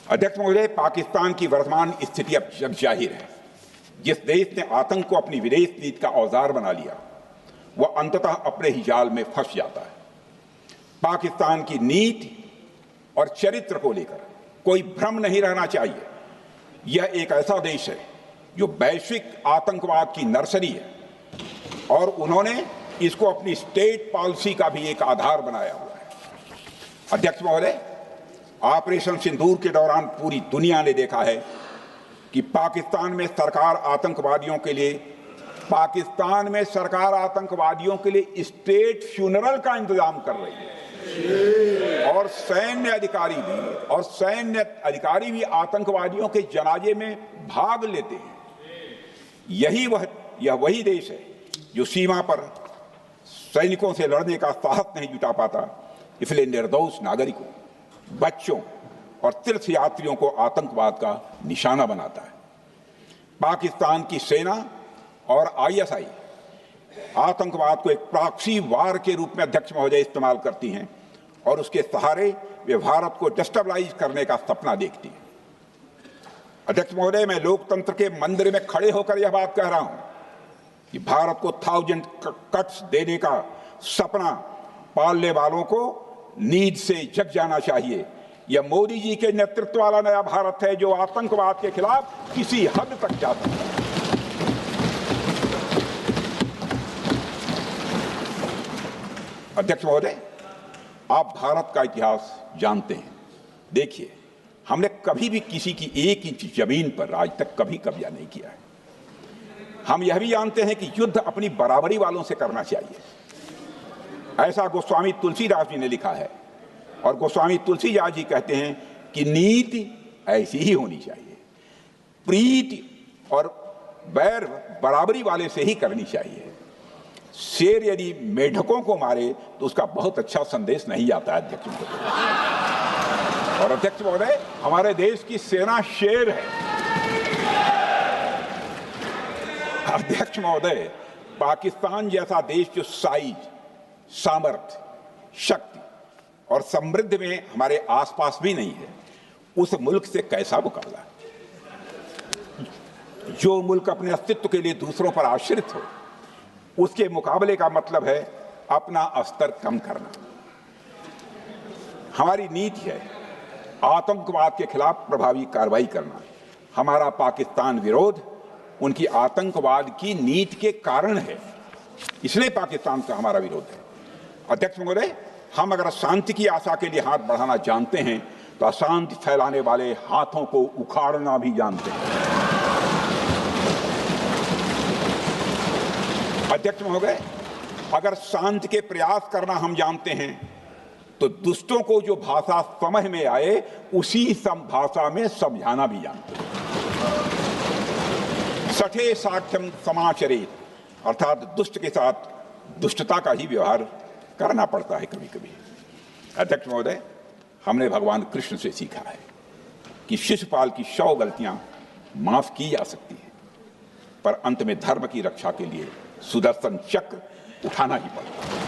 अध्यक्ष महोदय, पाकिस्तान की वर्तमान स्थिति अब जग जाहिर है। जिस देश ने आतंक को अपनी विदेश नीति का औजार बना लिया, वह अंततः अपने ही जाल में फंस जाता है। पाकिस्तान की नीति और चरित्र को लेकर कोई भ्रम नहीं रहना चाहिए। यह एक ऐसा देश है जो वैश्विक आतंकवाद की नर्सरी है और उन्होंने इसको अपनी स्टेट पॉलिसी का भी एक आधार बनाया हुआ है। अध्यक्ष महोदय, ऑपरेशन सिंदूर के दौरान पूरी दुनिया ने देखा है कि पाकिस्तान में सरकार आतंकवादियों के लिए स्टेट फ्यूनरल का इंतजाम कर रही है और सैन्य अधिकारी भी आतंकवादियों के जनाजे में भाग लेते हैं। यह वही देश है जो सीमा पर सैनिकों से लड़ने का साहस नहीं जुटा पाता, इसलिए निर्दोष नागरिकों, बच्चों और तीर्थयात्रियों को आतंकवाद का निशाना बनाता है। पाकिस्तान की सेना और आईएसआई आतंकवाद को एक प्रॉक्सी वार के रूप में अध्यक्ष महोदय इस्तेमाल करती हैं और उसके सहारे वे भारत को डिस्टेबलाइज करने का सपना देखती है। अध्यक्ष महोदय, मैं लोकतंत्र के मंदिर में खड़े होकर यह बात कह रहा हूं कि भारत को 1000 कट्स देने का सपना पालने वालों को नींद से जग जाना चाहिए। यह मोदी जी के नेतृत्व वाला नया भारत है जो आतंकवाद के खिलाफ किसी हद तक जा सकता है। अध्यक्ष महोदय, आप भारत का इतिहास जानते हैं। देखिए, हमने कभी भी किसी की 1 इंच जमीन पर आज तक कभी कब्जा नहीं किया है। हम यह भी जानते हैं कि युद्ध अपनी बराबरी वालों से करना चाहिए। ऐसा गोस्वामी तुलसीदास जी ने लिखा है और गोस्वामी तुलसीदास जी कहते हैं कि नीति ऐसी ही होनी चाहिए। प्रीति और बैर बराबरी वाले से ही करनी चाहिए। शेर यदि मेढकों को मारे तो उसका बहुत अच्छा संदेश नहीं आता है अध्यक्ष महोदय। और अध्यक्ष महोदय, हमारे देश की सेना शेर है। अध्यक्ष महोदय, पाकिस्तान जैसा देश जो साइज, सामर्थ्य, शक्ति और समृद्धि में हमारे आसपास भी नहीं है, उस मुल्क से कैसा मुकाबला? जो मुल्क अपने अस्तित्व के लिए दूसरों पर आश्रित हो, उसके मुकाबले का मतलब है अपना स्तर कम करना। हमारी नीति है आतंकवाद के खिलाफ प्रभावी कार्रवाई करना। हमारा पाकिस्तान विरोध उनकी आतंकवाद की नीति के कारण है, इसलिए पाकिस्तान का हमारा विरोध है। अध्यक्ष महोदय, हम अगर शांति की आशा के लिए हाथ बढ़ाना जानते हैं तो अशांति फैलाने वाले हाथों को उखाड़ना भी जानते हैं। अध्यक्ष महोदय, अगर शांति के प्रयास करना हम जानते हैं तो दुष्टों को जो भाषा समझ में आए उसी भाषा में समझाना भी जानते हैं। सठे साक्ष्यम समाचरेत, अर्थात दुष्ट के साथ दुष्टता का ही व्यवहार करना पड़ता है कभी कभी। अध्यक्ष महोदय, हमने भगवान कृष्ण से सीखा है कि शिशुपाल की 100 गलतियां माफ की जा सकती हैं, पर अंत में धर्म की रक्षा के लिए सुदर्शन चक्र उठाना ही पड़ता है।